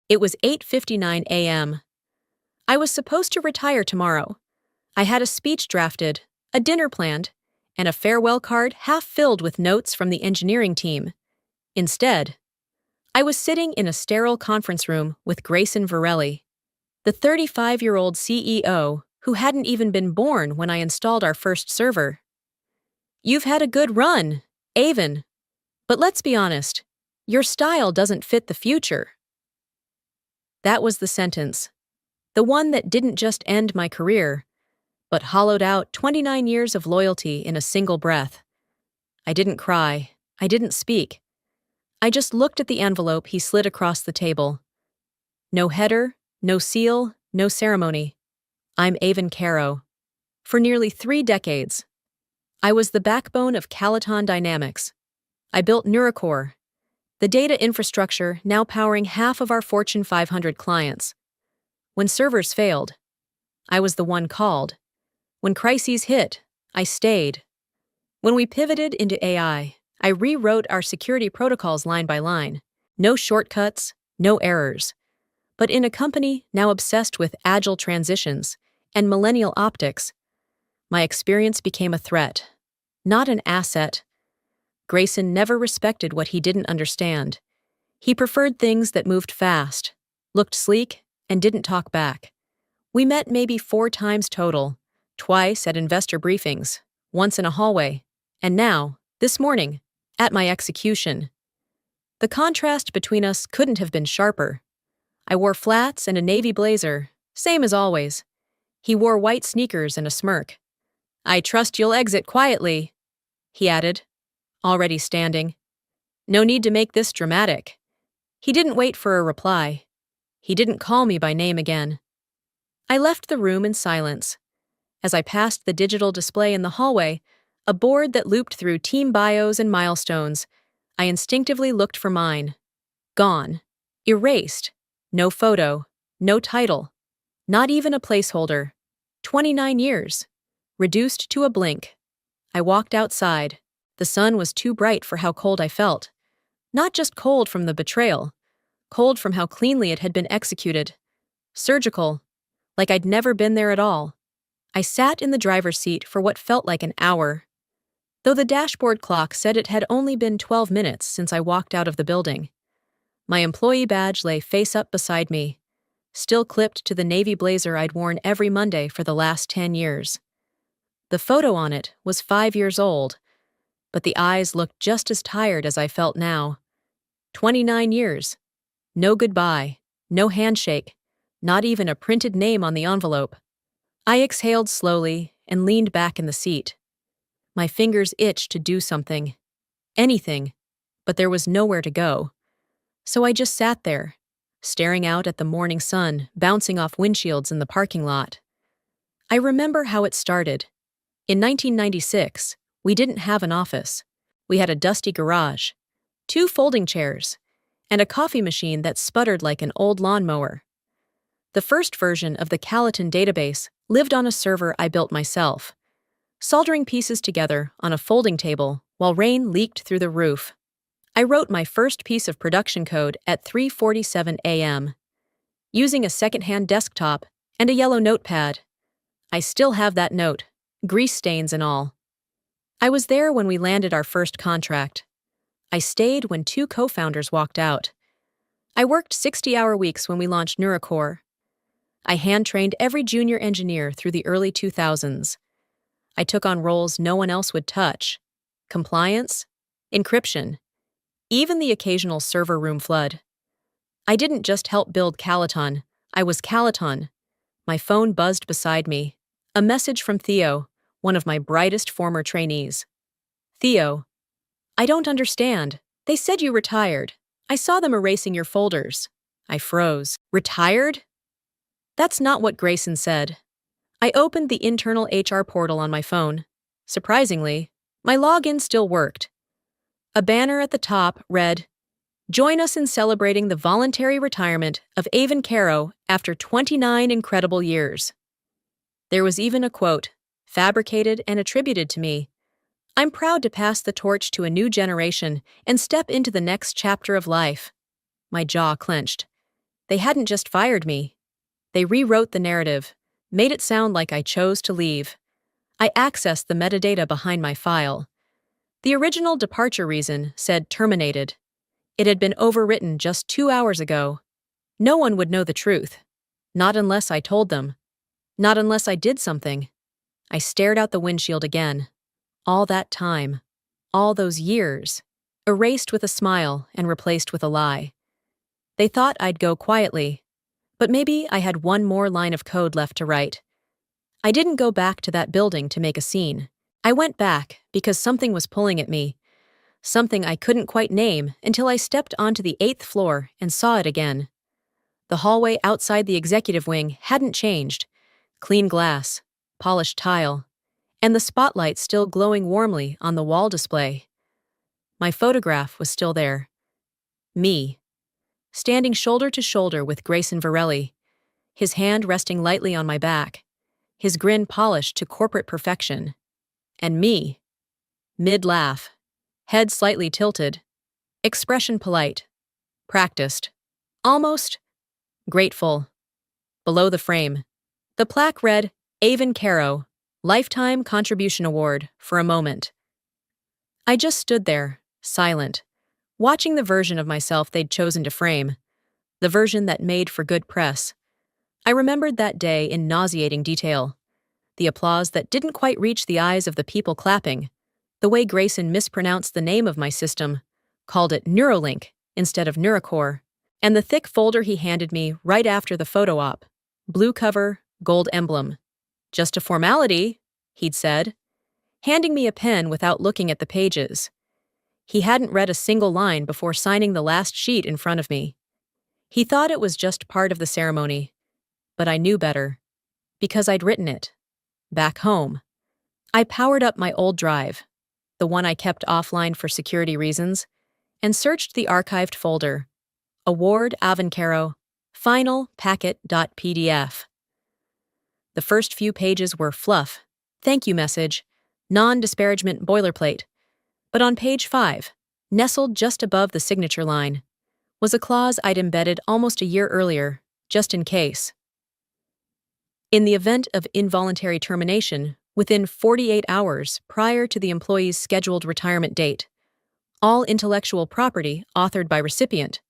It was 8:59 a.m. I was supposed to retire tomorrow. I had a speech drafted, a dinner planned, and a farewell card half filled with notes from the engineering team. Instead, I was sitting in a sterile conference room with Grayson Varelli, the 35-year-old CEO who hadn't even been born when I installed our first server. "You've had a good run, Avon. But let's be honest, your style doesn't fit the future." That was the sentence, the one that didn't just end my career, but hollowed out 29 years of loyalty in a single breath. I didn't cry. I didn't speak. I just looked at the envelope he slid across the table. No header, no seal, no ceremony. I'm Avon Caro. For nearly 3 decades, I was the backbone of Calaton Dynamics. I built NeuroCore, the data infrastructure now powering half of our Fortune 500 clients. When servers failed, I was the one called. When crises hit, I stayed. When we pivoted into AI, I rewrote our security protocols line by line. No shortcuts, no errors. But in a company now obsessed with agile transitions and millennial optics, my experience became a threat, not an asset. Grayson never respected what he didn't understand. He preferred things that moved fast, looked sleek, and didn't talk back. We met maybe 4 times total, twice at investor briefings, once in a hallway, and now, this morning, at my execution. The contrast between us couldn't have been sharper. I wore flats and a navy blazer, same as always. He wore white sneakers and a smirk. "I trust you'll exit quietly," he added, already standing. No need to make this dramatic. He didn't wait for a reply. He didn't call me by name again. I left the room in silence. As I passed the digital display in the hallway, a board that looped through team bios and milestones, I instinctively looked for mine. Gone. Erased. No photo. No title. Not even a placeholder. 29 years. Reduced to a blink. I walked outside. The sun was too bright for how cold I felt. Not just cold from the betrayal. Cold from how cleanly it had been executed. Surgical. Like I'd never been there at all. I sat in the driver's seat for what felt like an hour. Though the dashboard clock said it had only been 12 minutes since I walked out of the building. My employee badge lay face up beside me, still clipped to the navy blazer I'd worn every Monday for the last 10 years. The photo on it was 5 years old, but the eyes looked just as tired as I felt now. 29 years. No goodbye, no handshake, not even a printed name on the envelope. I exhaled slowly and leaned back in the seat. My fingers itched to do something. Anything, but there was nowhere to go. So I just sat there, staring out at the morning sun bouncing off windshields in the parking lot. I remember how it started. In 1996, we didn't have an office. We had a dusty garage, 2 folding chairs, and a coffee machine that sputtered like an old lawnmower. The first version of the Calaton database lived on a server I built myself, soldering pieces together on a folding table while rain leaked through the roof. I wrote my first piece of production code at 3:47 a.m., using a secondhand desktop and a yellow notepad. I still have that note, grease stains and all. I was there when we landed our first contract. I stayed when 2 co-founders walked out. I worked 60-hour weeks when we launched NeuroCore. I hand-trained every junior engineer through the early 2000s. I took on roles no one else would touch. Compliance, encryption, even the occasional server room flood. I didn't just help build Calaton, I was Calaton. My phone buzzed beside me. A message from Theo, one of my brightest former trainees. "Theo, I don't understand. They said you retired. I saw them erasing your folders." I froze. "Retired?" That's not what Grayson said. I opened the internal HR portal on my phone. Surprisingly, my login still worked. A banner at the top read, "Join us in celebrating the voluntary retirement of Avon Caro after 29 incredible years." There was even a quote, fabricated and attributed to me. "I'm proud to pass the torch to a new generation and step into the next chapter of life." My jaw clenched. They hadn't just fired me. They rewrote the narrative, made it sound like I chose to leave. I accessed the metadata behind my file. The original departure reason said terminated. It had been overwritten just 2 hours ago. No one would know the truth. Not unless I told them. Not unless I did something. I stared out the windshield again. All that time. All those years. Erased with a smile and replaced with a lie. They thought I'd go quietly. But maybe I had one more line of code left to write. I didn't go back to that building to make a scene. I went back because something was pulling at me. Something I couldn't quite name until I stepped onto the 8th floor and saw it again. The hallway outside the executive wing hadn't changed. Clean glass, polished tile, and the spotlight still glowing warmly on the wall display. My photograph was still there. Me, standing shoulder to shoulder with Grayson Varelli, his hand resting lightly on my back, his grin polished to corporate perfection. And me, mid-laugh, head slightly tilted, expression polite, practiced, almost grateful. Below the frame, the plaque read, Avon Caro, Lifetime Contribution Award, for a moment. I just stood there, silent, watching the version of myself they'd chosen to frame, the version that made for good press. I remembered that day in nauseating detail. The applause that didn't quite reach the eyes of the people clapping, the way Grayson mispronounced the name of my system, called it Neuralink instead of Neurocore, and the thick folder he handed me right after the photo op. Blue cover, gold emblem. Just a formality, he'd said, handing me a pen without looking at the pages. He hadn't read a single line before signing the last sheet in front of me. He thought it was just part of the ceremony, but I knew better, because I'd written it. Back home. I powered up my old drive, the one I kept offline for security reasons, and searched the archived folder. Award Avancaro, final packet.pdf. The first few pages were fluff, thank you message, non-disparagement boilerplate. But on page 5, nestled just above the signature line, was a clause I'd embedded almost a year earlier, just in case. In the event of involuntary termination, within 48 hours prior to the employee's scheduled retirement date, all intellectual property authored by recipient,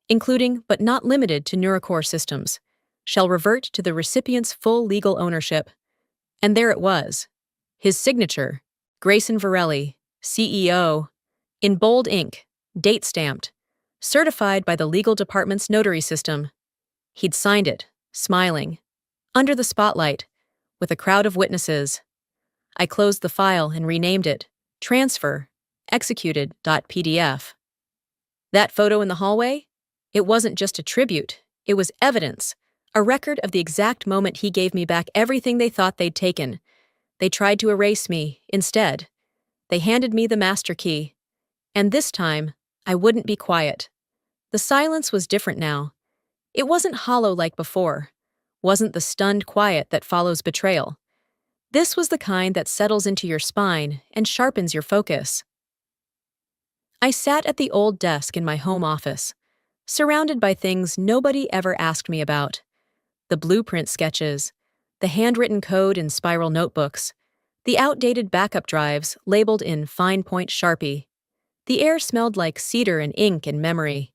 including but not limited to Neurocore systems, shall revert to the recipient's full legal ownership. And there it was. His signature, Grayson Varelli, CEO, in bold ink, date-stamped, certified by the legal department's notary system. He'd signed it, smiling, under the spotlight, with a crowd of witnesses. I closed the file and renamed it Transfer, Executed.pdf. That photo in the hallway? It wasn't just a tribute, it was evidence, a record of the exact moment he gave me back everything they thought they'd taken. They tried to erase me, instead. They handed me the master key. And this time, I wouldn't be quiet. The silence was different now. It wasn't hollow like before. Wasn't the stunned quiet that follows betrayal. This was the kind that settles into your spine and sharpens your focus. I sat at the old desk in my home office, surrounded by things nobody ever asked me about. The blueprint sketches, the handwritten code in spiral notebooks, the outdated backup drives labeled in fine point Sharpie. The air smelled like cedar and ink and memory.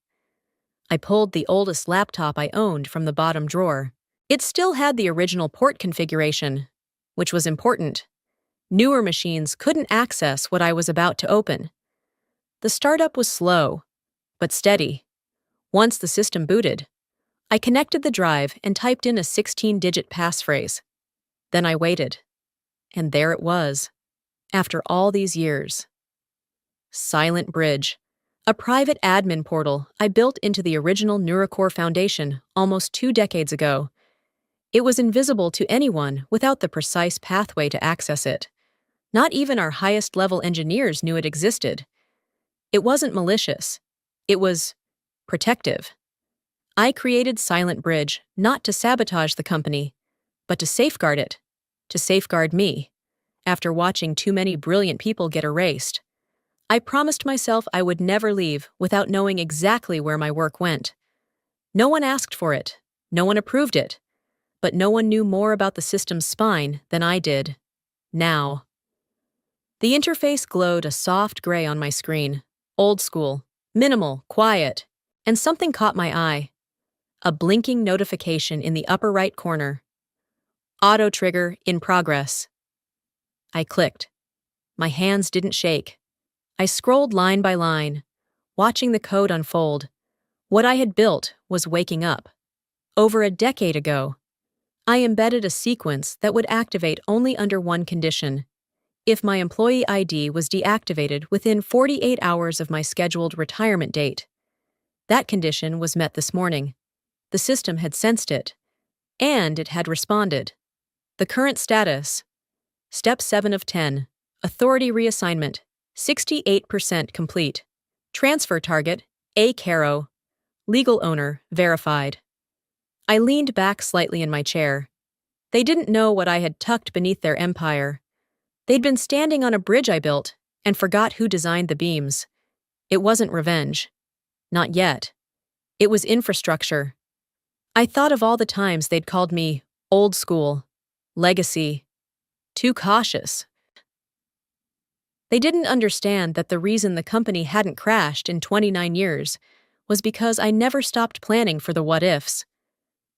I pulled the oldest laptop I owned from the bottom drawer. It still had the original port configuration, which was important. Newer machines couldn't access what I was about to open. The startup was slow, but steady. Once the system booted, I connected the drive and typed in a 16-digit passphrase. Then I waited. And there it was, after all these years. Silent Bridge, a private admin portal I built into the original Neurocore Foundation almost 2 decades ago. It was invisible to anyone without the precise pathway to access it. Not even our highest-level engineers knew it existed. It wasn't malicious. It was protective. I created Silent Bridge not to sabotage the company, but to safeguard it, to safeguard me, after watching too many brilliant people get erased. I promised myself I would never leave without knowing exactly where my work went. No one asked for it. No one approved it. But no one knew more about the system's spine than I did. Now. The interface glowed a soft gray on my screen. Old school, minimal, quiet. And something caught my eye. A blinking notification in the upper right corner. Auto trigger in progress. I clicked. My hands didn't shake. I scrolled line by line, watching the code unfold. What I had built was waking up. Over a decade ago, I embedded a sequence that would activate only under one condition: if my employee ID was deactivated within 48 hours of my scheduled retirement date. That condition was met this morning. The system had sensed it, and it had responded. The current status: Step 7 of 10, Authority Reassignment, 68% complete. Transfer target, A. Caro. Legal owner, verified. I leaned back slightly in my chair. They didn't know what I had tucked beneath their empire. They'd been standing on a bridge I built and forgot who designed the beams. It wasn't revenge. Not yet. It was infrastructure. I thought of all the times they'd called me old school, legacy, too cautious. They didn't understand that the reason the company hadn't crashed in 29 years was because I never stopped planning for the what-ifs.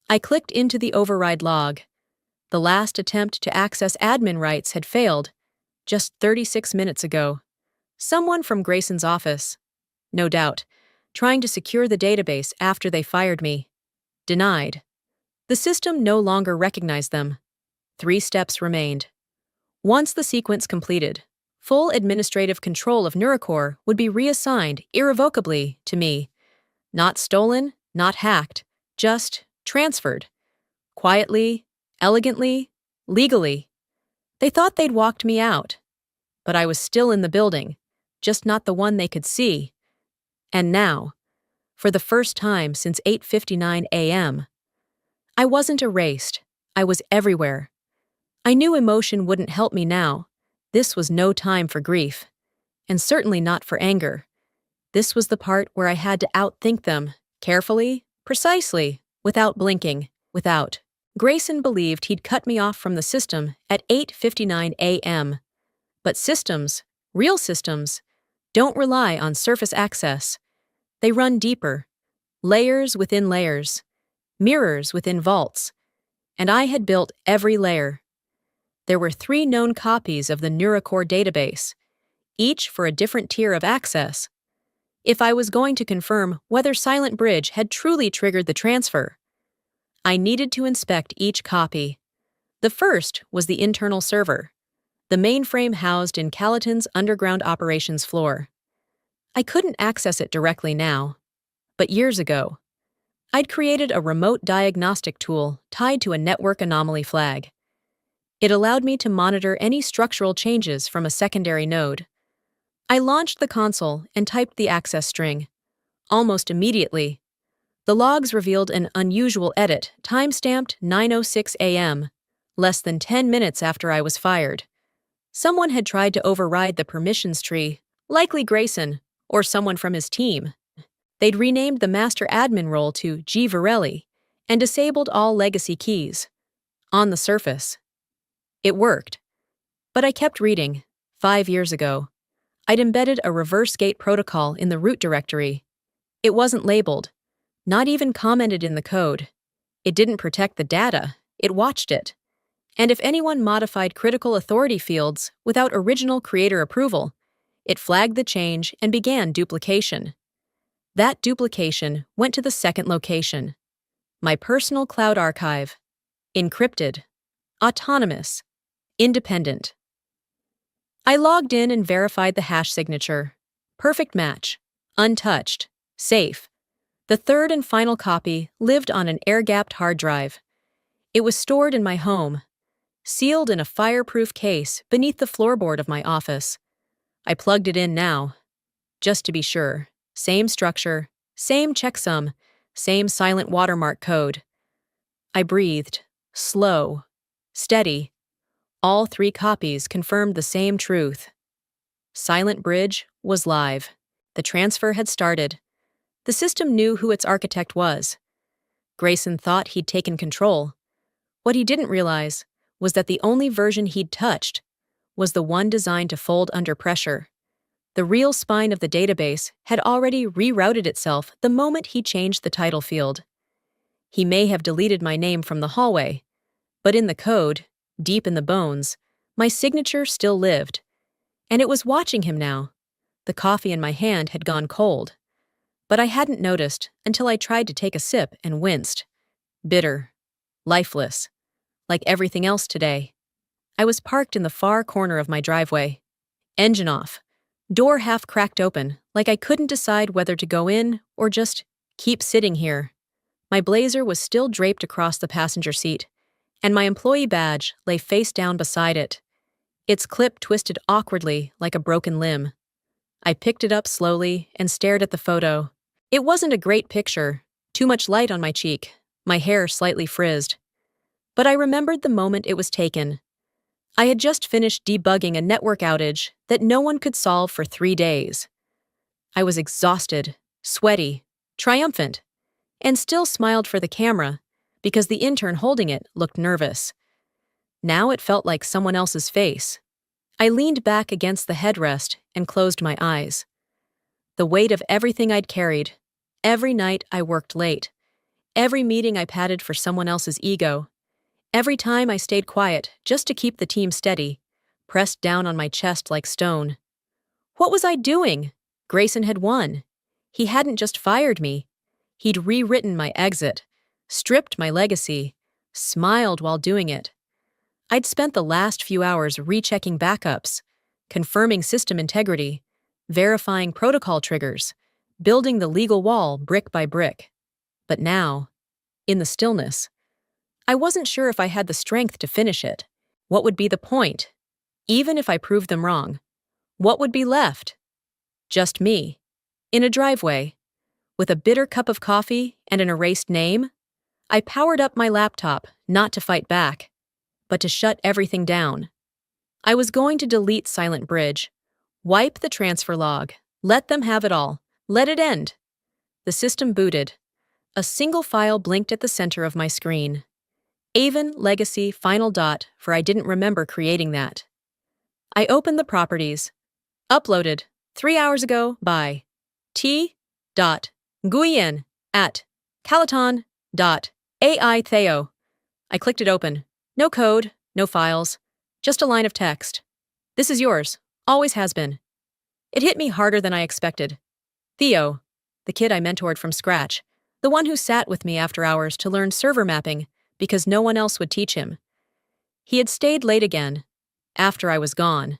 I clicked into the override log. The last attempt to access admin rights had failed, just 36 minutes ago. Someone from Grayson's office, no doubt, trying to secure the database after they fired me. Denied. The system no longer recognized them. 3 steps remained. Once the sequence completed, full administrative control of Neurocore would be reassigned irrevocably to me. Not stolen, not hacked, just transferred. Quietly, elegantly, legally. They thought they'd walked me out. But I was still in the building, just not the one they could see. And now, for the first time since 8:59 a.m., I wasn't erased. I was everywhere. I knew emotion wouldn't help me now. This was no time for grief. And certainly not for anger. This was the part where I had to outthink them, carefully, precisely, without blinking, without. Grayson believed he'd cut me off from the system at 8:59 a.m. But systems, real systems, don't rely on surface access. They run deeper, layers within layers, mirrors within vaults. And I had built every layer. There were 3 known copies of the Neurocore database, each for a different tier of access. If I was going to confirm whether Silent Bridge had truly triggered the transfer, I needed to inspect each copy. The first was the internal server, the mainframe housed in Calaton's underground operations floor. I couldn't access it directly now, but years ago, I'd created a remote diagnostic tool tied to a network anomaly flag. It allowed me to monitor any structural changes from a secondary node. I launched the console and typed the access string. Almost immediately, the logs revealed an unusual edit, time-stamped 9:06 a.m., less than 10 minutes after I was fired. Someone had tried to override the permissions tree, likely Grayson, or someone from his team. They'd renamed the master admin role to G. Varelli and disabled all legacy keys. On the surface, it worked. But I kept reading. 5 years ago, I'd embedded a reverse gate protocol in the root directory. It wasn't labeled, not even commented in the code. It didn't protect the data, it watched it. And if anyone modified critical authority fields without original creator approval, it flagged the change and began duplication. That duplication went to the second location, my personal cloud archive. Encrypted, autonomous, independent. I logged in and verified the hash signature. Perfect match, untouched, safe. The third and final copy lived on an air-gapped hard drive. It was stored in my home, sealed in a fireproof case beneath the floorboard of my office. I plugged it in now, just to be sure. Same structure, same checksum, same silent watermark code. I breathed, slow, steady. All 3 copies confirmed the same truth. Silent Bridge was live. The transfer had started. The system knew who its architect was. Grayson thought he'd taken control. What he didn't realize was that the only version he'd touched was the one designed to fold under pressure. The real spine of the database had already rerouted itself the moment he changed the title field. He may have deleted my name from the hallway, but in the code, deep in the bones, my signature still lived. And it was watching him now. The coffee in my hand had gone cold. But I hadn't noticed until I tried to take a sip and winced. Bitter. Lifeless. Like everything else today. I was parked in the far corner of my driveway. Engine off. Door half cracked open, like I couldn't decide whether to go in or just keep sitting here. My blazer was still draped across the passenger seat, and my employee badge lay face down beside it. Its clip twisted awkwardly like a broken limb. I picked it up slowly and stared at the photo. It wasn't a great picture, too much light on my cheek, my hair slightly frizzed. But I remembered the moment it was taken. I had just finished debugging a network outage that no one could solve for 3 days. I was exhausted, sweaty, triumphant, and still smiled for the camera because the intern holding it looked nervous. Now it felt like someone else's face. I leaned back against the headrest and closed my eyes. The weight of everything I'd carried, every night I worked late, every meeting I padded for someone else's ego, every time I stayed quiet just to keep the team steady, pressed down on my chest like stone. What was I doing? Grayson had won. He hadn't just fired me. He'd rewritten my exit, stripped my legacy, smiled while doing it. I'd spent the last few hours rechecking backups, confirming system integrity, verifying protocol triggers, building the legal wall brick by brick. But now, in the stillness, I wasn't sure if I had the strength to finish it. What would be the point? Even if I proved them wrong, what would be left? Just me, in a driveway, with a bitter cup of coffee and an erased name. I powered up my laptop, not to fight back, but to shut everything down. I was going to delete Silent Bridge, wipe the transfer log, let them have it all, let it end. The system booted. A single file blinked at the center of my screen. Avon Legacy Final Dot, for I didn't remember creating that. I opened the properties. Uploaded 3 hours ago by T. Nguyen at Calaton.ai Theo. I clicked it open. No code, no files, just a line of text. This is yours, always has been. It hit me harder than I expected. Theo, the kid I mentored from scratch, the one who sat with me after hours to learn server mapping because no one else would teach him. He had stayed late again, after I was gone,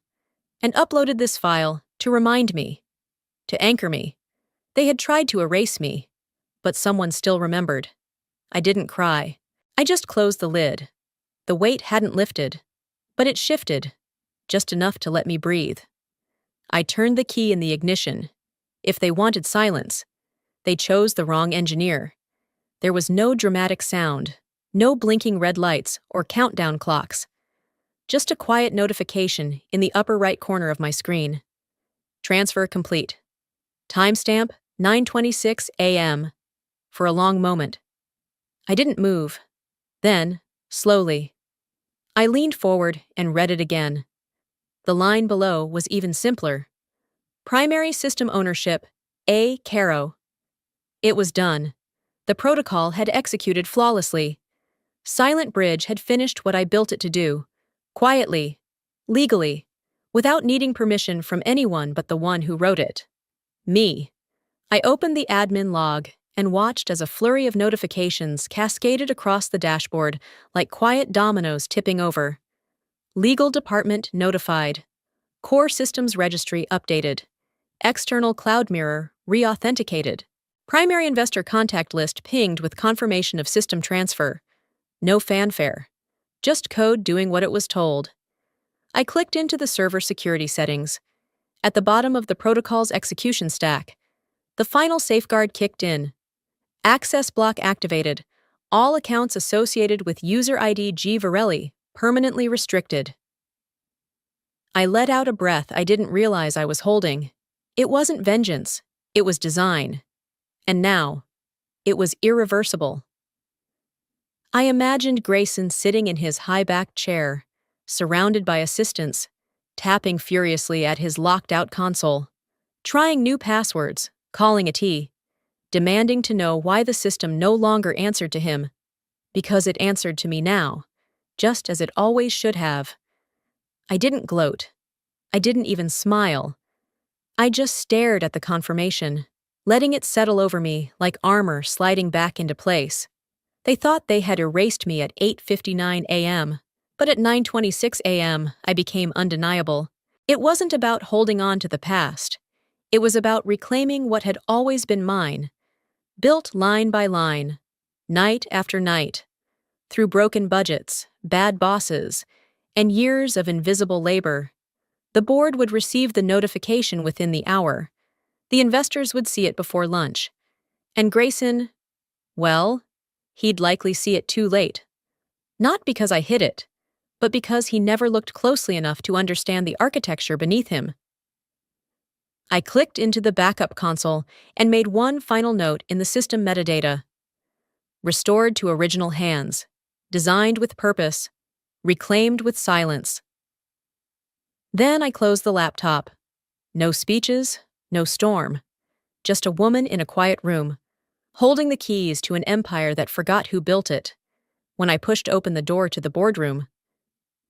and uploaded this file to remind me, to anchor me. They had tried to erase me, but someone still remembered. I didn't cry. I just closed the lid. The weight hadn't lifted, but it shifted, just enough to let me breathe. I turned the key in the ignition. If they wanted silence, they chose the wrong engineer. There was no dramatic sound, no blinking red lights or countdown clocks. Just a quiet notification in the upper right corner of my screen. Transfer complete. Timestamp 9:26 a.m. For a long moment, I didn't move. Then, slowly, I leaned forward and read it again. The line below was even simpler. Primary system ownership, A. Caro. It was done. The protocol had executed flawlessly. Silent Bridge had finished what I built it to do, quietly, legally, without needing permission from anyone but the one who wrote it. Me. I opened the admin log and watched as a flurry of notifications cascaded across the dashboard like quiet dominoes tipping over. Legal department notified. Core systems registry updated. External cloud mirror re-authenticated. Primary investor contact list pinged with confirmation of system transfer. No fanfare. Just code doing what it was told. I clicked into the server security settings. At the bottom of the protocol's execution stack, the final safeguard kicked in. Access block activated. All accounts associated with user ID G. Varelli permanently restricted. I let out a breath I didn't realize I was holding. It wasn't vengeance. It was design. And now, it was irreversible. I imagined Grayson sitting in his high-backed chair, surrounded by assistants, tapping furiously at his locked-out console, trying new passwords, calling a T, demanding to know why the system no longer answered to him, because it answered to me now, just as it always should have. I didn't gloat. I didn't even smile. I just stared at the confirmation, letting it settle over me like armor sliding back into place. They thought they had erased me at 8:59 a.m., but at 9:26 a.m. I became undeniable. It wasn't about holding on to the past. It was about reclaiming what had always been mine, built line by line, night after night, through broken budgets, bad bosses, and years of invisible labor. The board would receive the notification within the hour. The investors would see it before lunch. And Grayson, well, he'd likely see it too late. Not because I hid it, but because he never looked closely enough to understand the architecture beneath him. I clicked into the backup console and made one final note in the system metadata. Restored to original hands, designed with purpose, reclaimed with silence. Then I closed the laptop. No speeches, no storm. Just a woman in a quiet room, holding the keys to an empire that forgot who built it. When I pushed open the door to the boardroom,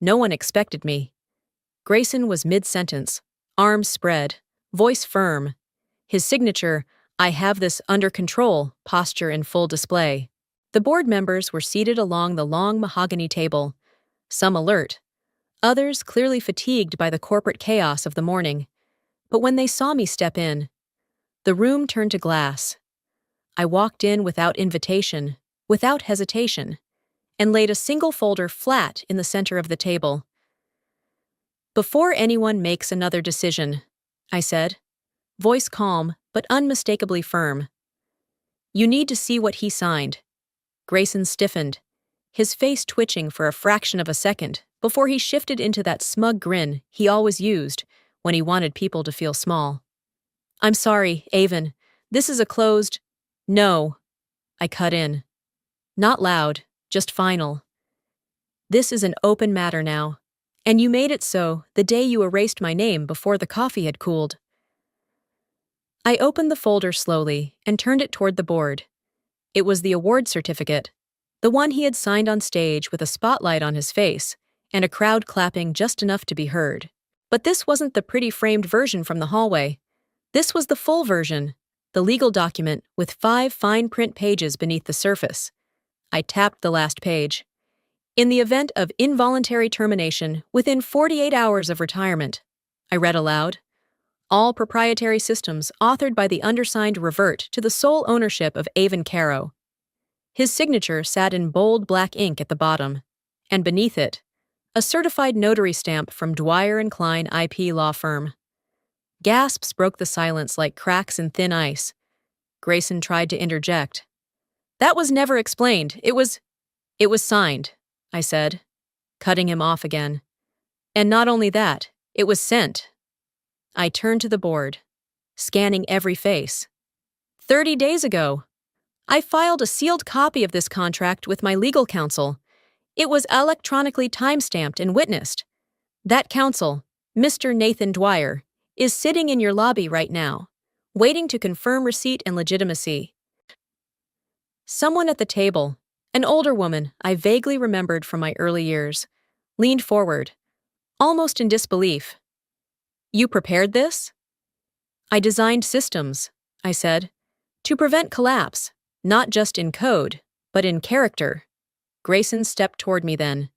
no one expected me. Grayson was mid-sentence, arms spread, voice firm. His signature, "I have this under control," posture in full display. The board members were seated along the long mahogany table, some alert, others clearly fatigued by the corporate chaos of the morning. But when they saw me step in, the room turned to glass. I walked in without invitation, without hesitation, and laid a single folder flat in the center of the table. "Before anyone makes another decision," I said, voice calm but unmistakably firm, "you need to see what he signed." Grayson stiffened, his face twitching for a fraction of a second before he shifted into that smug grin he always used when he wanted people to feel small. "I'm sorry, Avon. This is a closed—" "No," I cut in. Not loud, just final. "This is an open matter now, and you made it so the day you erased my name before the coffee had cooled." I opened the folder slowly and turned it toward the board. It was the award certificate, the one he had signed on stage with a spotlight on his face and a crowd clapping just enough to be heard. But this wasn't the pretty framed version from the hallway. This was the full version, the legal document with 5 fine print pages beneath the surface. I tapped the last page. "In the event of involuntary termination within 48 hours of retirement," I read aloud, "all proprietary systems authored by the undersigned revert to the sole ownership of Avon Caro." His signature sat in bold black ink at the bottom, and beneath it, a certified notary stamp from Dwyer & Klein IP law firm. Gasps broke the silence like cracks in thin ice. Grayson tried to interject. "That was never explained. It was signed," I said, cutting him off again. "And not only that, it was sent." I turned to the board, scanning every face. 30 days ago. I filed a sealed copy of this contract with my legal counsel. It was electronically time-stamped and witnessed. That counsel, Mr. Nathan Dwyer, is sitting in your lobby right now, waiting to confirm receipt and legitimacy. Someone at the table, an older woman I vaguely remembered from my early years, leaned forward, almost in disbelief. "You prepared this?" "I designed systems," I said, "to prevent collapse, not just in code, but in character." Grayson stepped toward me then,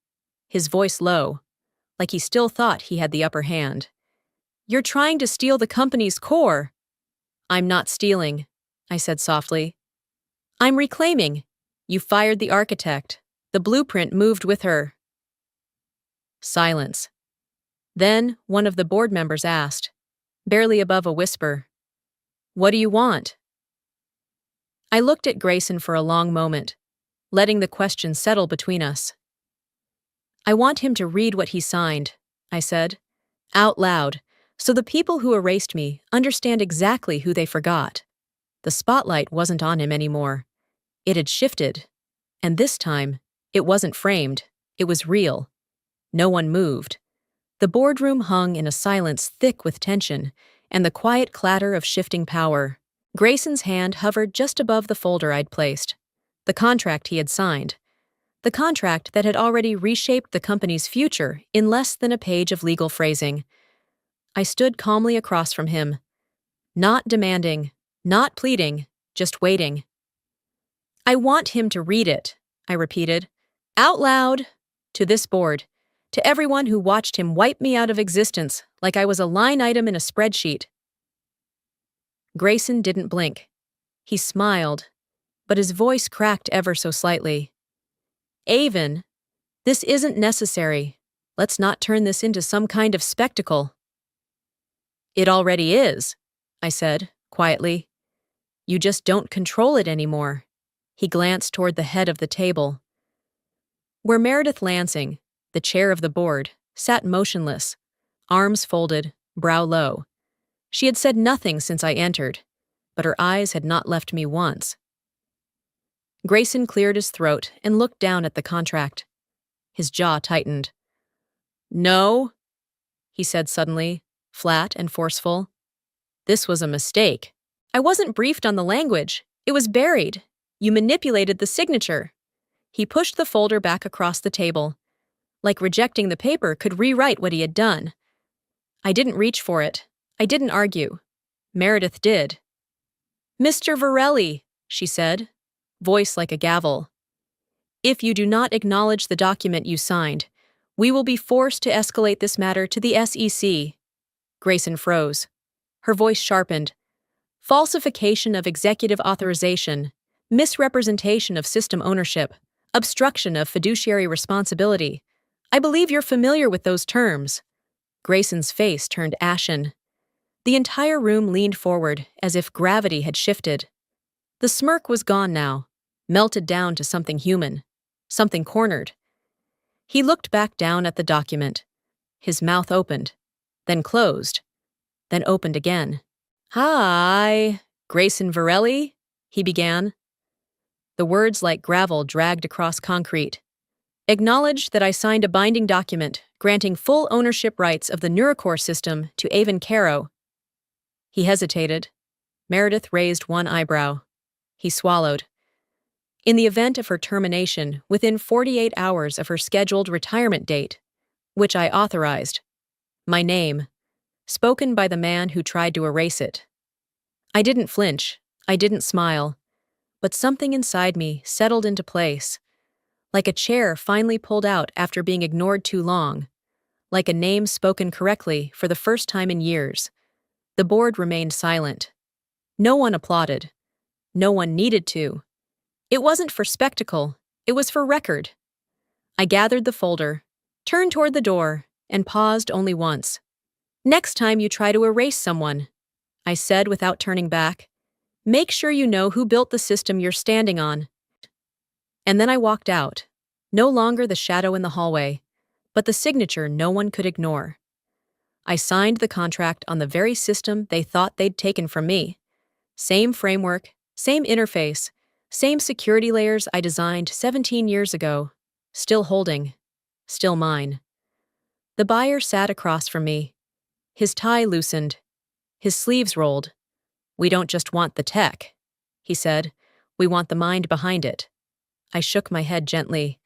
his voice low, like he still thought he had the upper hand. "You're trying to steal the company's core." "I'm not stealing," I said softly. "I'm reclaiming. You fired the architect. The blueprint moved with her." Silence. Then one of the board members asked, barely above a whisper, "What do you want?" I looked at Grayson for a long moment, letting the question settle between us. "I want him to read what he signed," I said, out loud, so the people who erased me understand exactly who they forgot. The spotlight wasn't on him anymore. It had shifted, and this time It wasn't framed. It was real. No one moved. The boardroom hung in a silence thick with tension and the quiet clatter of shifting power. Grayson's hand hovered just above the folder I'd placed. The contract he had signed. The contract that had already reshaped the company's future in less than a page of legal phrasing. I stood calmly across from him. Not demanding, not pleading, just waiting. I want him to read it, I repeated. Out loud. To this board. To everyone who watched him wipe me out of existence like I was a line item in a spreadsheet. Grayson didn't blink. He smiled, but his voice cracked ever so slightly. Avon, this isn't necessary. Let's not turn this into some kind of spectacle. It already is, I said, quietly. You just don't control it anymore. He glanced toward the head of the table, where Meredith Lansing, the chair of the board, sat motionless, arms folded, brow low. She had said nothing since I entered, but her eyes had not left me once. Grayson cleared his throat and looked down at the contract. His jaw tightened. No, he said suddenly, flat and forceful. This was a mistake. I wasn't briefed on the language. It was buried. You manipulated the signature. He pushed the folder back across the table. Like rejecting the paper could rewrite what he had done. I didn't reach for it. I didn't argue. Meredith did. Mr. Varelli, she said, voice like a gavel. If you do not acknowledge the document you signed, we will be forced to escalate this matter to the SEC. Grayson froze. Her voice sharpened. Falsification of executive authorization, misrepresentation of system ownership, obstruction of fiduciary responsibility. I believe you're familiar with those terms. Grayson's face turned ashen. The entire room leaned forward as if gravity had shifted. The smirk was gone now, melted down to something human, something cornered. He looked back down at the document. His mouth opened, then closed, then opened again. Hi, Grayson Varelli, he began. The words like gravel dragged across concrete. Acknowledge that I signed a binding document granting full ownership rights of the Neurocore system to Avon Caro. He hesitated. Meredith raised one eyebrow. He swallowed. In the event of her termination within 48 hours of her scheduled retirement date, which I authorized. My name, spoken by the man who tried to erase it. I didn't flinch. I didn't smile. But something inside me settled into place. Like a chair finally pulled out after being ignored too long. Like a name spoken correctly for the first time in years. The board remained silent. No one applauded. No one needed to. It wasn't for spectacle. It was for record. I gathered the folder, turned toward the door, and paused only once. Next time you try to erase someone, I said without turning back, make sure you know who built the system you're standing on. And then I walked out, no longer the shadow in the hallway, but the signature no one could ignore. I signed the contract on the very system they thought they'd taken from me. Same framework, same interface, same security layers I designed 17 years ago, still holding, still mine. The buyer sat across from me. His tie loosened, his sleeves rolled. We don't just want the tech, he said. We want the mind behind it. I shook my head gently.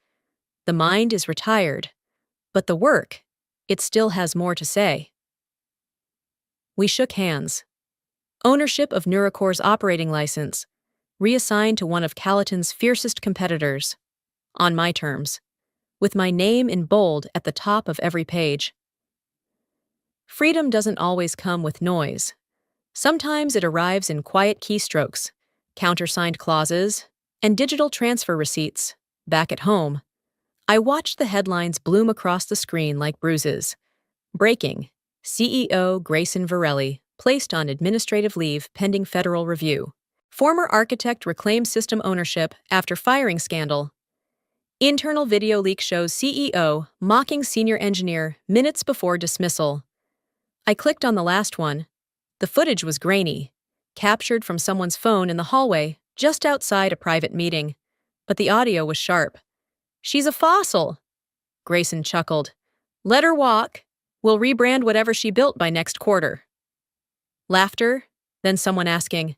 The mind is retired, but the work, it still has more to say. We shook hands. Ownership of Neurocore's operating license, reassigned to one of Calaton's fiercest competitors. On my terms, with my name in bold at the top of every page. Freedom doesn't always come with noise. Sometimes it arrives in quiet keystrokes, countersigned clauses, and digital transfer receipts. Back at home, I watched the headlines bloom across the screen like bruises. Breaking: CEO Grayson Varelli placed on administrative leave pending federal review. Former architect reclaims system ownership after firing scandal. Internal video leak shows CEO mocking senior engineer minutes before dismissal. I clicked on the last one. The footage was grainy, captured from someone's phone in the hallway just outside a private meeting, but the audio was sharp. She's a fossil, Grayson chuckled. Let her walk. We'll rebrand whatever she built by next quarter. Laughter, then someone asking,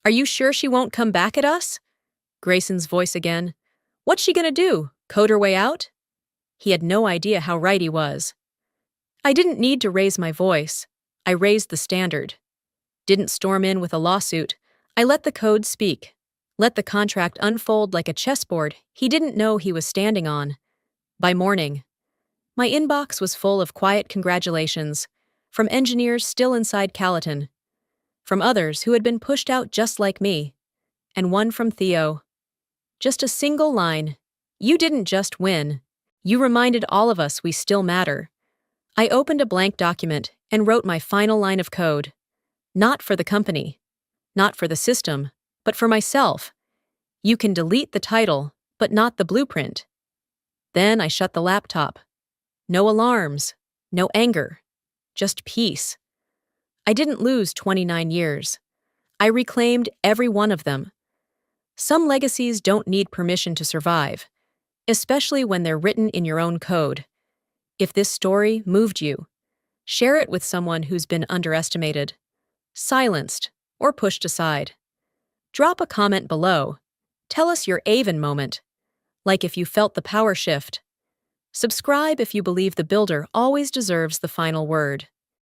Are you sure she won't come back at us? Grayson's voice again. What's she gonna do? Code her way out? He had no idea how right he was. I didn't need to raise my voice. I raised the standard. Didn't storm in with a lawsuit. I let the code speak. Let the contract unfold like a chessboard he didn't know he was standing on. By morning, my inbox was full of quiet congratulations from engineers still inside Calaton, from others who had been pushed out just like me, and one from Theo. Just a single line. You didn't just win. You reminded all of us we still matter. I opened a blank document and wrote my final line of code. Not for the company, not for the system, but for myself. You can delete the title, but not the blueprint. Then I shut the laptop. No alarms, no anger, just peace. I didn't lose 29 years. I reclaimed every one of them. Some legacies don't need permission to survive, especially when they're written in your own code. If this story moved you, share it with someone who's been underestimated, silenced, or pushed aside. Drop a comment below. Tell us your Avon moment, like if you felt the power shift. Subscribe if you believe the builder always deserves the final word.